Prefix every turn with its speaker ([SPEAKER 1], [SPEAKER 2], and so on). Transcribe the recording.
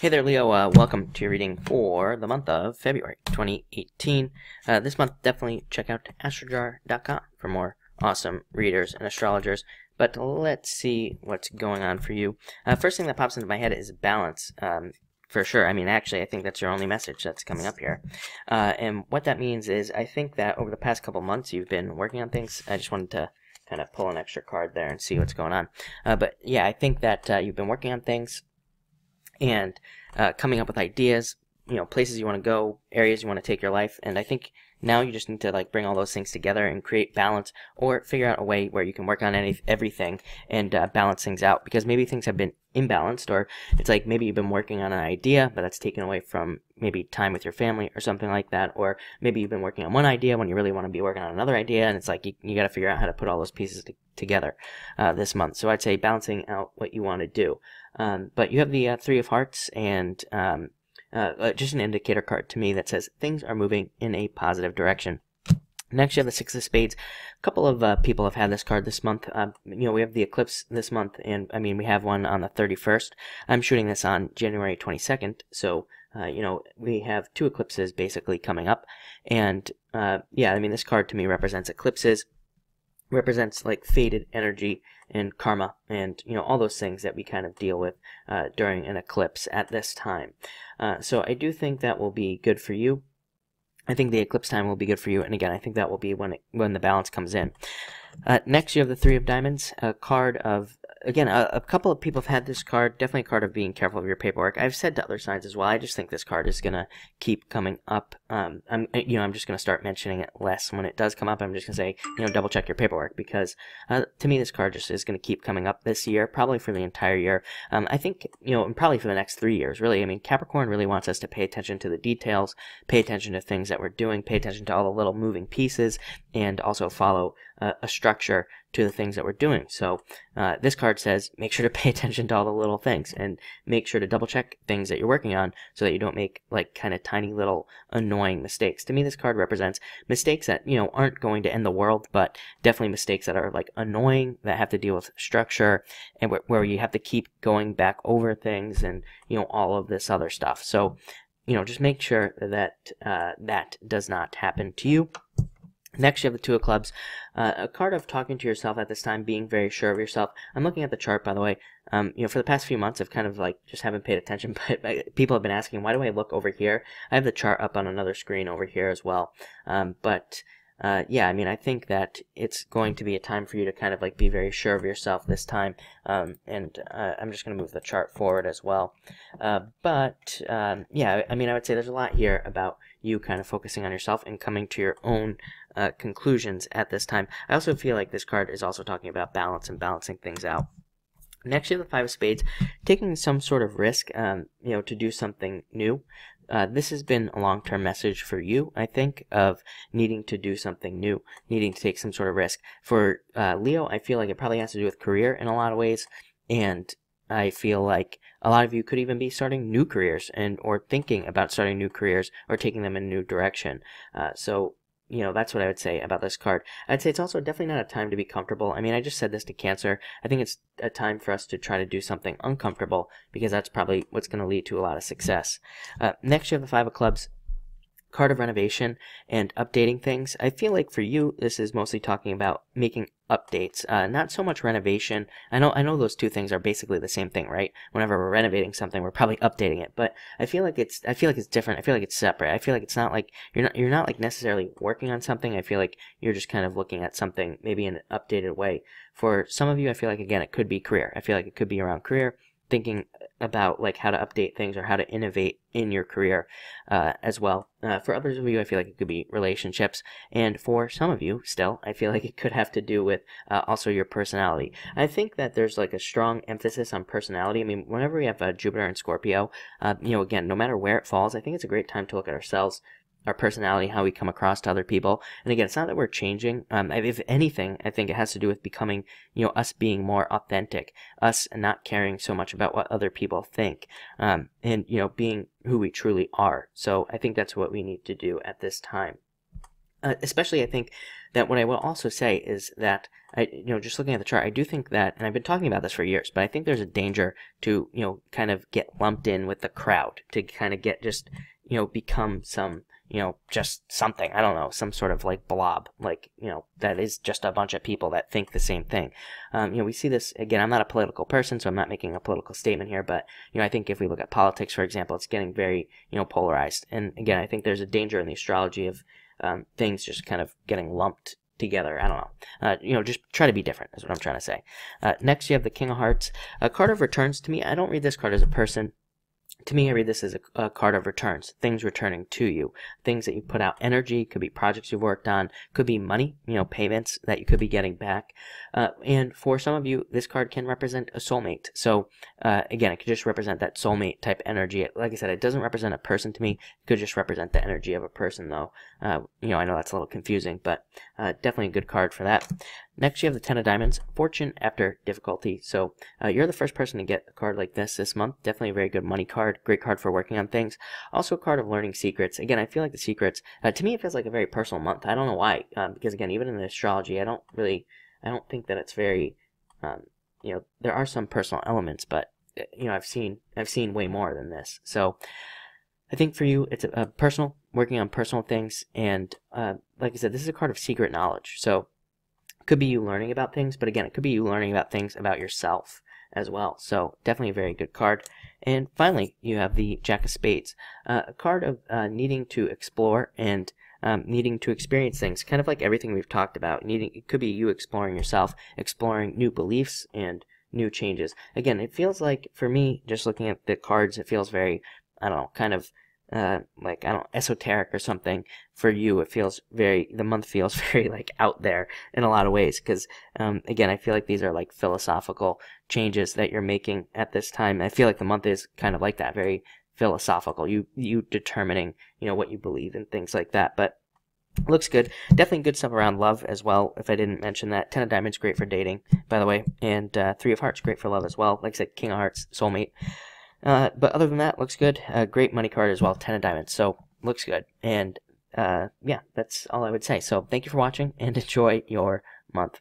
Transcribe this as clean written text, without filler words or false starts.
[SPEAKER 1] Hey there, Leo. Welcome to your reading for the month of February 2018. This month, definitely check out astrojar.com for more awesome readers and astrologers. But let's see what's going on for you. First thing that pops into my head is balance. For sure. I mean, actually, I think that's your only message that's coming up here. And what that means is I think that over the past couple months, you've been working on things. I just wanted to kind of pull an extra card there and see what's going on. But yeah, I think that you've been working on things and coming up with ideas, places you want to go, areas you want to take your life. And I think now you just need to bring all those things together and create balance, or figure out a way where you can work on everything and balance things out, because maybe things have been imbalanced, or it's like maybe you've been working on an idea but that's taken away from maybe time with your family or something like that, or maybe you've been working on one idea when you really want to be working on another idea, and it's like you got to figure out how to put all those pieces together this month. So I'd say balancing out what you want to do. But you have the Three of Hearts and just an indicator card to me that says things are moving in a positive direction. Next, you have the Six of Spades. A couple of people have had this card this month. We have the eclipse this month, and I mean, we have one on the 31st. I'm shooting this on January 22nd, so we have two eclipses basically coming up. And yeah, I mean, this card to me represents eclipses, represents like faded energy and karma, and all those things that we kind of deal with during an eclipse at this time. So I do think that will be good for you. I think the eclipse time will be good for you, and again, I think that will be when the balance comes in. Next, you have the Three of Diamonds, a card of, again, a couple of people have had this card, definitely a card of being careful of your paperwork. I've said to other signs as well, I just think this card is going to keep coming up. I'm just going to start mentioning it less when it does come up. I'm just going to say, double check your paperwork, because to me, this card just is going to keep coming up this year, probably for the entire year. I think, and probably for the next 3 years, really. I mean, Capricorn really wants us to pay attention to the details, pay attention to things that we're doing, pay attention to all the little moving pieces, and also follow a structure to the things that we're doing. So this card says make sure to pay attention to all the little things, and make sure to double check things that you're working on so that you don't make kind of tiny little annoying mistakes. To me, this card represents mistakes that aren't going to end the world, but definitely mistakes that are annoying, that have to deal with structure, and where you have to keep going back over things, and all of this other stuff. So just make sure that that does not happen to you. Next, you have the Two of Clubs, a card of talking to yourself at this time, being very sure of yourself. I'm looking at the chart, by the way. For the past few months, I've kind of just haven't paid attention, but people have been asking, why do I look over here? I have the chart up on another screen over here as well. Yeah, I mean, I think that it's going to be a time for you to kind of be very sure of yourself this time. I'm just going to move the chart forward as well. Yeah, I mean, I would say there's a lot here about you kind of focusing on yourself and coming to your own conclusions at this time. I also feel like this card is also talking about balance and balancing things out. Next, you have the Five of Spades, taking some sort of risk, to do something new. This has been a long-term message for you, I think, of needing to do something new, needing to take some sort of risk. For Leo, I feel like it probably has to do with career in a lot of ways, and I feel like a lot of you could even be starting new careers or thinking about starting new careers or taking them in a new direction. So that's what I would say about this card. I'd say it's also definitely not a time to be comfortable. I mean, I just said this to Cancer. I think it's a time for us to try to do something uncomfortable, because that's probably what's going to lead to a lot of success. Next, you have the Five of Clubs, card of renovation and updating things. I feel like for you, this is mostly talking about making updates, not so much renovation. I know those two things are basically the same thing, right? Whenever we're renovating something, we're probably updating it, but I feel like it's different. I feel like it's separate. I feel like it's not like you're not necessarily working on something. I feel like you're just kind of looking at something maybe in an updated way. For some of you, I feel like, again, it could be career. I feel like it could be around career, thinking about how to update things or how to innovate in your career as well. For others of you, I feel like it could be relationships, and for some of you, still, I feel like it could have to do with also your personality. I think that there's a strong emphasis on personality. I mean, whenever we have Jupiter and Scorpio, again, no matter where it falls, I think it's a great time to look at ourselves, our personality, how we come across to other people. And again, it's not that we're changing. If anything, I think it has to do with becoming, us being more authentic, us not caring so much about what other people think, and, being who we truly are. So I think that's what we need to do at this time. Especially, I think, that what I will also say is that just looking at the chart, I do think that, and I've been talking about this for years, but I think there's a danger to, kind of get lumped in with the crowd, to kind of get just, become some, just something, I don't know, some sort of like blob, like, that is just a bunch of people that think the same thing. We see this, again, I'm not a political person, so I'm not making a political statement here, but, I think if we look at politics, for example, it's getting very, polarized. And again, I think there's a danger in the astrology of things just kind of getting lumped together. I don't know. Just try to be different is what I'm trying to say. Next, you have the King of Hearts. A card of returns. To me, I don't read this card as a person. To me, I read this as a card of returns, things returning to you, things that you put out, energy, could be projects you've worked on, could be money, payments that you could be getting back. And for some of you, this card can represent a soulmate. So again, it could just represent that soulmate type energy. Like I said, it doesn't represent a person to me. It could just represent the energy of a person, though. I know that's a little confusing, but definitely a good card for that. Next, you have the Ten of Diamonds, Fortune After Difficulty. So you're the first person to get a card like this month. Definitely a very good money card. Great card for working on things. Also a card of learning secrets. Again, I feel like the secrets, to me, it feels like a very personal month. I don't know why, because again, even in the astrology, I don't think that it's very, there are some personal elements, but I've seen way more than this. So I think for you, it's a personal, working on personal things, and like I said, this is a card of secret knowledge. So it could be you learning about things, but again, it could be you learning about things about yourself as well. So definitely a very good card. And finally, you have the Jack of Spades, a card of needing to explore and needing to experience things, kind of like everything we've talked about. It could be you exploring yourself, exploring new beliefs and new changes. Again, it feels like, for me, just looking at the cards, it feels very, I don't know, kind of like, I don't know, esoteric or something. For you, it feels very, the month feels very like out there in a lot of ways, because again, I feel like these are like philosophical changes that you're making at this time. I feel like the month is kind of like that, very philosophical, you determining, what you believe and things like that. But looks good. Definitely good stuff around love as well, if I didn't mention that. Ten of Diamonds, great for dating, by the way, and Three of Hearts, great for love as well. Like I said, King of Hearts, soulmate. But other than that, looks good. Great money card as well, Ten of Diamonds. So looks good. And yeah, that's all I would say. So thank you for watching, and enjoy your month.